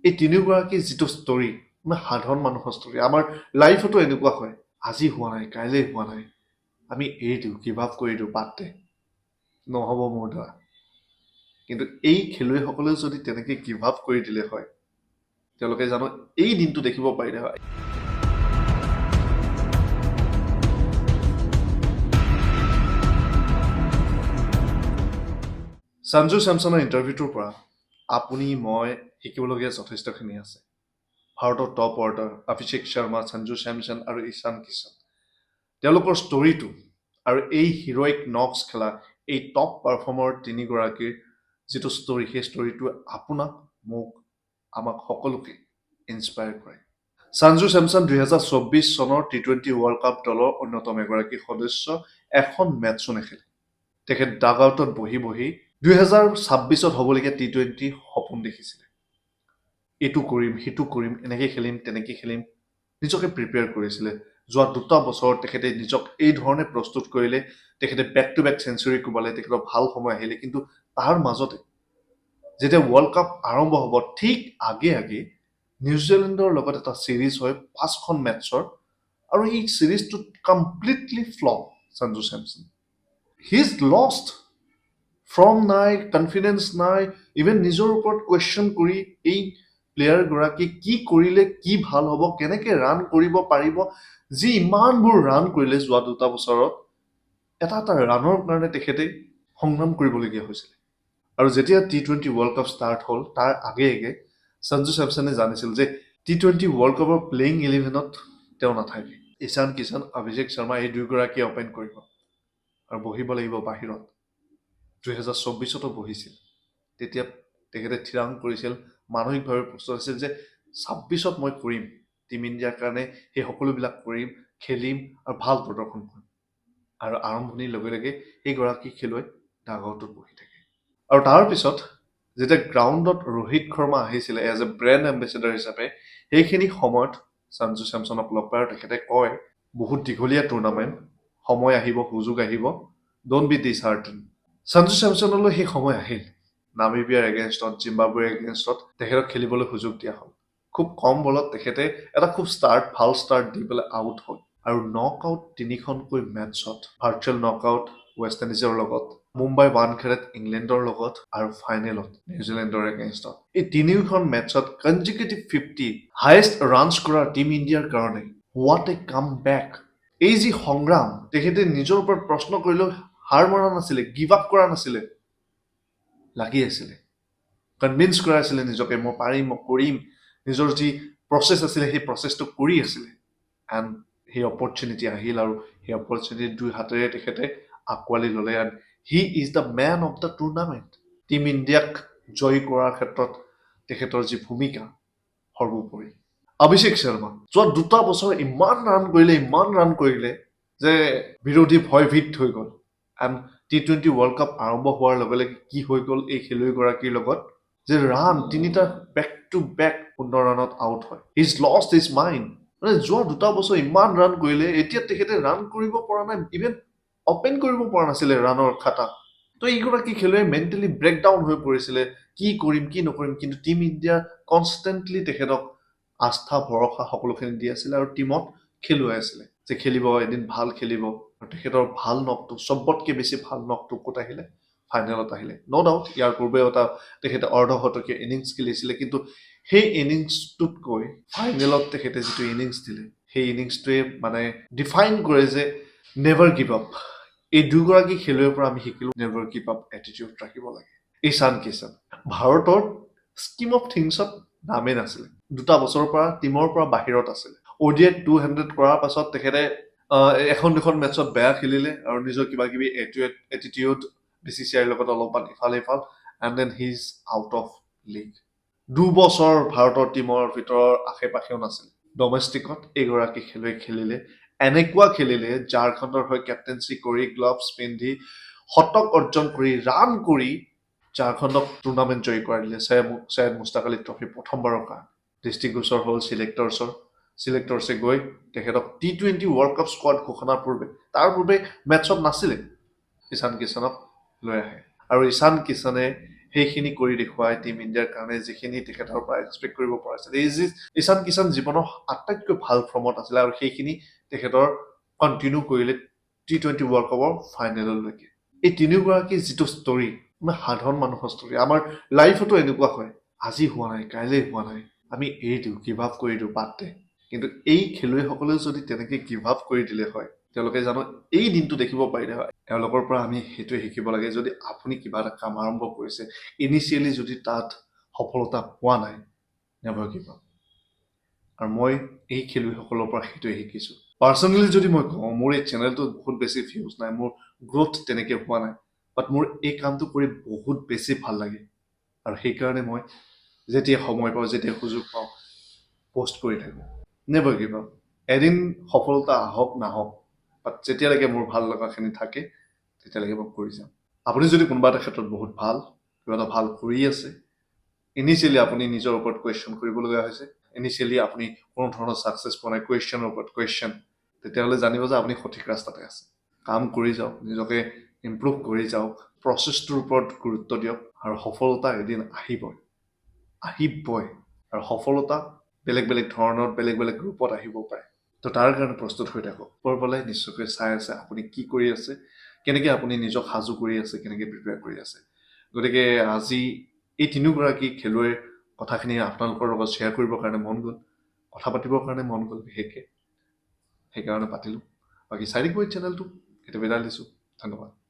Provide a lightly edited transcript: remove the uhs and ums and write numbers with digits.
এই তিনিগৰাকী যিটো ষ্টৰী মানে সাধাৰণ মানুহৰ ষ্টৰী আমাৰ লাইফতো এনেকুৱা হয় আজি হোৱা নাই কাইলৈ হোৱা নাই আমি এৰি দিওঁ গিভ আপ কৰি দিওঁ বাদ দে নহ'ব মোৰ দ্বাৰা কিন্তু এই খেলুৱৈসকলেও যদি তেনেকৈ গিভ আপ কৰি দিলে হয় তেওঁলোকে জানো এই দিনটো দেখিব পাৰিলে হয় সঞ্জু চেমছনৰ ইণ্টাৰভিউটোৰ পৰা আপুনি মই শিকিবলগীয়া যথেষ্টখিনি আছে ভাৰতৰ টপ অৰ্ডাৰ অভিষেক শৰ্মা সঞ্জু চেমছন আৰু ঈশান কিষণ তেওঁলোকৰ ষ্টৰিটো আৰু এই হিৰইক নক্স খেলা এই টপ পাৰফৰ্মাৰ তিনিগৰাকীৰ যিটো ষ্টৰি সেই ষ্টৰিটোৱে আপোনাক মোক আমাক সকলোকে ইনস্পায়াৰ কৰে সঞ্জু চেমছন 2024 চনৰ টি-20 ৱৰ্ল্ড কাপ দলৰ অন্যতম এগৰাকী সদস্য এখন মেটছো নেখেলে তেখেত ডাগ আউটত বহি বহি 2026ত হ'বলগীয়া টি-20 সপোন দেখিছিলে এইটো কৰিম সেইটো কৰিম এনেকৈ খেলিম তেনেকৈ খেলিম নিজকে প্ৰিপেয়াৰ কৰিছিলে যোৱা দুটা বছৰ তেখেতে নিজক এই ধৰণে প্ৰস্তুত কৰিলে তেখেতে বেক টু বেক চেঞ্চুৰী কোবালে তেখেতৰ ভাল সময় আহিলে কিন্তু তাৰ মাজতে যেতিয়া ৱৰ্ল্ড কাপ আৰম্ভ হ'ব ঠিক আগে আগে নিউজিলেণ্ডৰ লগত এটা ছিৰিজ হয় 5খন মেটছৰ আৰু এই ছিৰিজটোত completely flop Sanju Samson he is lost form নাই কনফিডেন্স নাই ইভেন নিজৰ ওপৰত কুৱেশ্যন কৰি এই প্লেয়াৰগৰাকী কি কৰিলে কি ভাল হ'ব কেনেকৈ ৰান কৰিব পাৰিব যি ইমানবোৰ ৰান কৰিলে যোৱা দুটা বছৰত এটা এটা ৰানৰ কাৰণে তেখেতে সংগ্ৰাম কৰিবলগীয়া হৈছিলে আৰু যেতিয়া টি-20 ৱৰ্ল্ড কাপ ষ্টাৰ্ট হ'ল তাৰ আগে আগে সঞ্জু চেমছনে জানিছিল যে টি-20 ৱৰ্ল্ড কাপৰ প্লেয়িং 11ত তেওঁ নাথাকে ঈশান কিষণ অভিষেক শৰ্মা এই দুয়োগৰাকীয়ে অপেন কৰিব আৰু বহিব লাগিব বাহিৰত 2024তো বহিছিল তেতিয়া তেখেতে থিৰাং কৰিছিল মানসিকভাৱে প্ৰস্তুত আছিল যে 26ত মই কৰিম টিম ইণ্ডিয়াৰ কাৰণে সেই সকলোবিলাক কৰিম খেলিম আৰু ভাল প্ৰদৰ্শন কৰিম আৰু আৰম্ভণিৰ লগে লগে এইগৰাকী খেলুৱৈ ডাগ আউটত বহি থাকে আৰু তাৰপিছত যেতিয়া গ্ৰাউণ্ডত ৰোহিত শৰ্মা আহিছিলে এজ এ ব্ৰেণ্ড এম্বেচেডাৰ হিচাপে সেইখিনি সময়ত সঞ্জু চেমছনক লগ পাই আৰু তেখেতে কয় বহুত দীঘলীয়া টুৰ্ণামেণ্ট সময় আহিব সুযোগ আহিব ডোন্ট বি ডিসহাৰ্টেন সঞ্জু চেমছনলৈ সেই সময় আহিল নামিবিয়াৰ এগেইনষ্টত জিম্বাবুৱেৰ এগেইনষ্টত তেখেতক খেলিবলৈ সুযোগ দিয়া হ'ল খুব কম বলত তেখেতে এটা খুব ভাল ষ্টাৰ্ট দি পেলাই আউট হ'ল আৰু নক আউট তিনিখনকৈ মেটছত ভাৰ্চুৱেল নক আউট ৱেষ্ট ইণ্ডিজৰ লগত মুম্বাই ৱানখেড়েত ইংলেণ্ডৰ লগত আৰু ফাইনেলত নিউজিলেণ্ডৰ এগেইনষ্টত এই তিনিওখন মেটছত কনজিকিউটিভ 50 হায়েষ্ট ৰানছ কৰা টিম ইণ্ডিয়াৰ কাৰণে হোৱাট এ কাম বেক এই যি সংগ্ৰাম তেখেতে নিজৰ ওপৰত প্ৰশ্ন কৰিলেও হাৰ মৰা নাছিলে গিভ আপ কৰা নাছিলে লাগি আছিলে কনভিন্স কৰা আছিলে নিজকে মই পাৰিম মই কৰিম নিজৰ যি প্ৰচেছ আছিলে সেই প্ৰচেছটো কৰি আছিলে এণ্ড সেই অপৰচুনিটি আহিল আৰু সেই অপৰচুনিটি দুই হাতেৰে তেখেতে আঁকোৱালি ল'লে and he is the man of the tournament team ইণ্ডিয়াক জয়ী কৰাৰ ক্ষেত্ৰত তেখেতৰ যি ভূমিকা সৰ্বোপৰি অভিষেক শৰ্মা যোৱা দুটা বছৰ ইমান ৰান কৰিলে যে বিৰোধী ভয়ভীত হৈ গ'ল এণ্ড টি-20 ৱৰ্ল্ড কাপ আৰম্ভ হোৱাৰ লগে লগে কি হৈ গ'ল এই খেলুৱৈগৰাকীৰ লগত যে ৰান তিনিটা বেক টু বেক 15 ৰানত আউট হয় হিজ লষ্ট হিজ মাইণ্ড মানে যোৱা দুটা বছৰ ইমান ৰান কৰিলে এতিয়া তেখেতে ৰান কৰিব পৰা নাই ইভেন অপেন কৰিব পৰা নাছিলে ৰানৰ খাতা তো এইগৰাকী খেলুৱৈ মেণ্টেলি ব্ৰেকডাউন হৈ পৰিছিলে কি কৰিম কি নকৰিম কিন্তু টিম ইণ্ডিয়া কনষ্টেণ্টলি তেখেতক আস্থা ভৰসা সকলোখিনি দি আছিলে আৰু টিমত খেলুৱাই আছিলে যে খেলিব এদিন ভাল খেলিব আৰু তেখেতৰ ভাল নকটো চবতকৈ বেছি ভাল নকটো ক'ত আহিলে ফাইনেলত আহিলে ন' ডাউট ইয়াৰ পূৰ্বেও এটা তেখেতে অৰ্ধশতকীয় ইনিংছ খেলিছিলে কিন্তু সেই ইনিংছটোতকৈ ফাইনেলত তেখেতে যিটো ইনিংছ দিলে সেই ইনিংছটোৱে মানে ডিফাইন কৰে যে নেভাৰ গিভ আপ এই দুগৰাকী খেলুৱৈৰ পৰা আমি শিকিলো নেভাৰ গিভ আপ এটিটিউড ৰাখিব লাগে ঈশান কিষণ ভাৰতৰ স্কিম অফ থিংছত নামেই নাছিলে দুটা বছৰৰ পৰা টিমৰ পৰা বাহিৰত আছিলে ODIত 200 কৰাৰ পাছত তেখেতে এখন দুখন মেটছত বেয়া খেলিলে আৰু নিজৰ কিবা কিবি এটিটিউড BCCIৰ লগত অলপমান ইফাল and then he is out of league দুবছৰ ভাৰতৰ টিমৰ ভিতৰৰ আশে পাশেও নাছিল ডমেষ্টিকত এইগৰাকী খেলুৱৈ খেলিলে এনেকুৱা খেলিলে ঝাৰখণ্ডৰ হৈ কেপ্টেইনচি কৰি গ্লভছ পিন্ধি শতক অৰ্জন কৰি ৰান কৰি ঝাৰখণ্ডক টুৰ্ণামেণ্ট জয়ী কৰাই দিলে সৈয়দ মুস্তাক আলী ট্ৰফি প্ৰথমবাৰৰ কাৰণে দৃষ্টিগোচৰ হ'ল চিলেক্টৰ্ছে গৈ তেখেতক টি-20 ৱৰ্ল্ড কাপ স্কোৱাড ঘোষণাৰ পূৰ্বে তাৰ পূৰ্বে মেটছত নাছিলে ঈশান কিষণক লৈ আহে আৰু ঈশান কিষণে সেইখিনি কৰি দেখুৱাই টিম ইণ্ডিয়াৰ কাৰণে যিখিনি তেখেতৰ পৰা এক্সপেক্ট কৰিব পৰা আছিল। ঈশান কিষাণ জীৱনৰ আটাইতকৈ ভাল ফৰ্মত আছিলে আৰু সেইখিনি তেখেতৰ কণ্টিনিউ কৰিলে T20 ৱৰ্ল্ড কাপৰ ফাইনেললৈকে। এই তিনিওগৰাকী যিটো ষ্টৰী, আমাৰ সাধাৰণ মানুহৰ ষ্টৰী, আমাৰ লাইফতো এনেকুৱা হয়, আজি হোৱা নাই, কাইলৈ হোৱা নাই, আমি এৰি দিওঁ, গিভ আপ কৰি দিওঁ, বাদ দে। কিন্তু এই খেলুৱৈসকলেও যদি তেনেকৈ গিভ আপ কৰি দিলে হয়, তেওঁলোকে জানো এই দিনটো দেখিব পাৰিলে হয়। তেওঁলোকৰ পৰা আমি সেইটোৱে শিকিব লাগে, যদি আপুনি কিবা এটা কাম আৰম্ভ কৰিছে, ইনিচিয়েলি যদি তাত সফলতা পোৱা নাই, নেভাৰ গিভ আপ। আৰু মই এই খেলুৱৈসকলৰ পৰা সেইটোৱে শিকিছোঁ। পাৰ্চনেলি যদি মই কওঁ, মোৰ এই চেনেলটোত বহুত বেছি ভিউজ নাই, মোৰ গ্ৰথ তেনেকৈ হোৱা নাই, বাট মোৰ এই কামটো কৰি বহুত বেছি ভাল লাগে। আৰু সেইকাৰণে মই যেতিয়া সময় পাওঁ, যেতিয়া সুযোগ পাওঁ, পষ্ট কৰি থাকোঁ। Never give up. এদিন সফলতা আহক নাহক, বাট যেতিয়ালৈকে মোৰ ভাল লগাখিনি থাকে, তেতিয়ালৈকে মই কৰি যাম। আপুনি যদি কোনোবা এটা ক্ষেত্ৰত বহুত ভাল, কিবা এটা ভাল কৰি আছে, ইনিচিয়েলি আপুনি নিজৰ ওপৰত কুৱেশ্যন কৰিবলগীয়া হৈছে, ইনিচিয়েলি আপুনি কোনো ধৰণৰ ছাকচেছ পোৱা নাই, কুৱেশ্যনৰ ওপৰত কুৱেশ্যন, তেতিয়াহ'লে জানিব যে আপুনি সঠিক ৰাস্তাতে আছে। কাম কৰি যাওক, নিজকে ইম্প্ৰুভ কৰি যাওক, প্ৰচেছটোৰ ওপৰত গুৰুত্ব দিয়ক, আৰু সফলতা এদিন আহিবই। আৰু সফলতা বেলেগ বেলেগ ধৰণৰ, বেলেগ বেলেগ ৰূপত আহিব পাৰে। তো তাৰ কাৰণে প্ৰস্তুত হৈ থাকক। ওপৰফালে নিশ্চয়কৈ চাই আছে আপুনি কি কৰি আছে, কেনেকৈ আপুনি নিজক সাজু কৰি আছে, কেনেকৈ প্ৰিপেয়াৰ কৰি আছে। গতিকে আজি এই তিনিওগৰাকী খেলুৱৈৰ কথাখিনি আপোনালোকৰ লগত শ্বেয়াৰ কৰিবৰ কাৰণে মন গ'ল, কথা পাতিবৰ কাৰণে মন গ'ল বিশেষকৈ, সেইকাৰণে পাতিলোঁ। বাকী চাই থাকিব এই চেনেলটো। এতিয়া বিদায় দিছোঁ। ধন্যবাদ।